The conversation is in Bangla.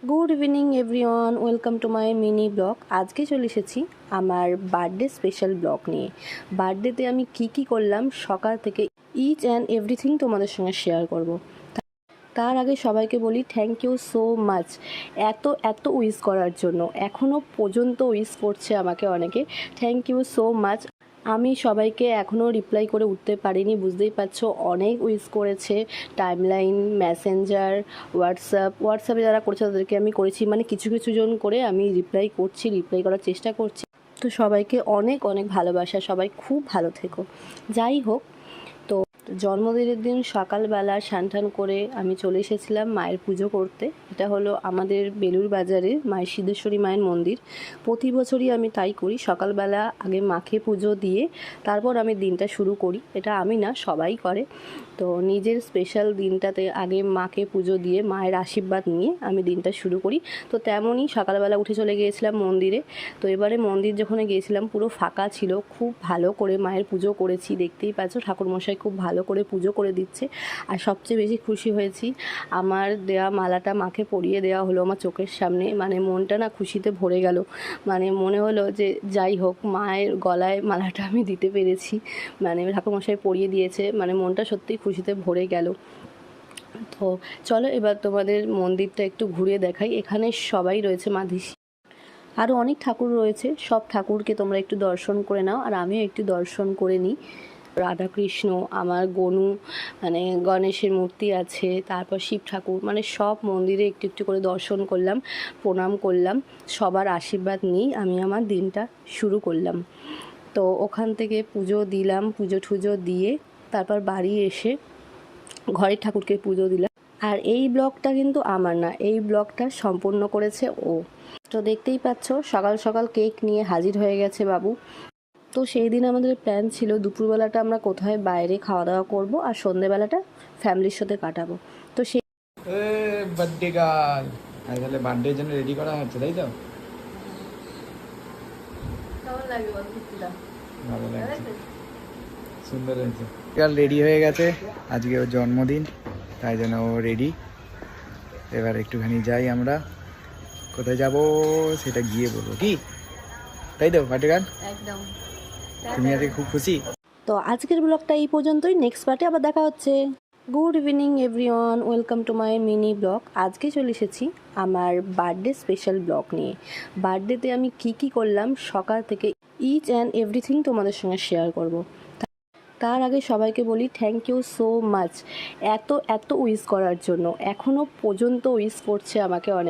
Good evening everyone, welcome to my mini blog. আজকে চলে এসেছি আমার বার্থডে স্পেশাল ব্লগ নিয়ে। বার্থডেতে আমি কি করলাম সকাল থেকে ইচ অ্যান্ড এভরিথিং তোমাদের সঙ্গে শেয়ার করব। তার আগে সবাইকে বলি থ্যাংক ইউ সো মাচ এত এত উইশ করার জন্য। এখনও পর্যন্ত উইশ করছে আমাকে অনেকে। Thank you so much. আমি সবাইকে এখনও রিপ্লাই করে উঠতে পারিনি, বুঝতেই পারছো। অনেক উইশ করেছে, টাইমলাইন, মেসেঞ্জার, হোয়াটসঅ্যাপে যারা করেছে তাদেরকে আমি করেছি, মানে কিছু কিছু জন করে আমি রিপ্লাই করার চেষ্টা করছি। তো সবাইকে অনেক অনেক ভালোবাসা, সবাই খুব ভালো থেকো। যাই হোক, তো জন্মদিনের দিন সকালবেলা স্নান করে আমি চলে এসেছিলাম মায়ের পুজো করতে। এটা হলো আমাদের বেলুর বাজারে মায়ের সিদ্ধেশ্বরী মায়ের মন্দির। প্রতি বছরই আমি তাই করি, সকালবেলা আগে মাকে পুজো দিয়ে তারপর আমি দিনটা শুরু করি। এটা আমি না, সবাই করে। তো নিজের স্পেশাল দিনটাতে আগে মাকে পুজো দিয়ে মায়ের আশীর্বাদ নিয়ে আমি দিনটা শুরু করি। তো তেমনই সকালবেলা উঠে চলে গিয়েছিলাম মন্দিরে। তো এবারে মন্দির যখন গিয়েছিলাম পুরো ফাঁকা ছিল, খুব ভালো করে মায়ের পুজো করেছি। দেখতেই পাচ্ছ ঠাকুরমশাই খুব ভালো করে পুজো করে দিচ্ছে। আর সবচেয়ে বেশি খুশি হয়েছি, আমার দেওয়া মালাটা মাকে পরিয়ে দেওয়া হলো আমার চোখের সামনে। মানে মনটা না খুশিতে ভরে গেল। মানে মনে হলো যে যাই হোক, মায়ের গলায় মালাটা আমি দিতে পেরেছি, মানে ঠাকুরমশাই পরিয়ে দিয়েছে। মানে মনটা সত্যিই খুশিতে ভরে গেল। তো চলো এবার তোমাদের মন্দিরটা একটু ঘুরে দেখাই। এখানে সবাই রয়েছে, মাধিসি আরও অনেক ঠাকুর রয়েছে। সব ঠাকুরকে তোমরা একটু দর্শন করে নাও, আর আমিও একটু দর্শন করে নিই। রাধাকৃষ্ণ, আমার গনু, মানে গণেশের মূর্তি আছে, তারপর শিব ঠাকুর, মানে সব মন্দিরে একটু একটু করে দর্শন করলাম, প্রণাম করলাম। সবার আশীর্বাদ নিয়েই আমি আমার দিনটা শুরু করলাম। তো ওখান থেকে পুজো দিলাম, পুজো টুজো দিয়ে তারপর বাড়ি এসে ঘরের ঠাকুরকে পুজো দিলাম। আর এই ব্লগটা কিন্তু আমার না, এই ব্লগটা সম্পূর্ণ করেছে ও। তো দেখতেই পাচ্ছ সকাল সকাল কেক নিয়ে হাজির হয়ে গেছে বাবু। তো সেই দিন আমাদের প্ল্যান ছিল দুপুরবেলাটা আমরা কোথায় বাইরে খাওয়া দাওয়া করবো, আর সন্ধ্যেবেলাটা ফ্যামিলির সাথে কাটাবো। তো সেই বার্থডে গার্ল তাহলে বার্থডের জন্য রেডি করা হচ্ছে, তাই তো? ভালো লাগছে, সুন্দর হয়েছে। গার্ল রেডি হয়ে গেছে, আজকে ওর জন্মদিন, তাই জন্য ও রেডি। এবার একটুখানি যাই আমরা, কোথায় যাব সেটা গিয়ে বলবো, কি তাই তো? বার্থডে গার্ল একদম, তুমি আজকে খুব খুশি। তো আজকের ব্লগটা এই পর্যন্তই। নেক্সট পার্টে আবার দেখা হচ্ছে। Good evening everyone, welcome to my mini blog. আজকে চলে এসেছি আমার বার্থডে স্পেশাল ব্লগ নিয়ে। বার্থডেতে আমি কি করলাম সকাল থেকে ইচ অ্যান্ড এভরিথিং তোমাদের সঙ্গে শেয়ার করব। তার আগে সবাইকে বলি থ্যাংক ইউ সো মাচ এত এত উইশ করার জন্য। এখনও পর্যন্ত উইশ করছে আমাকে অনেক।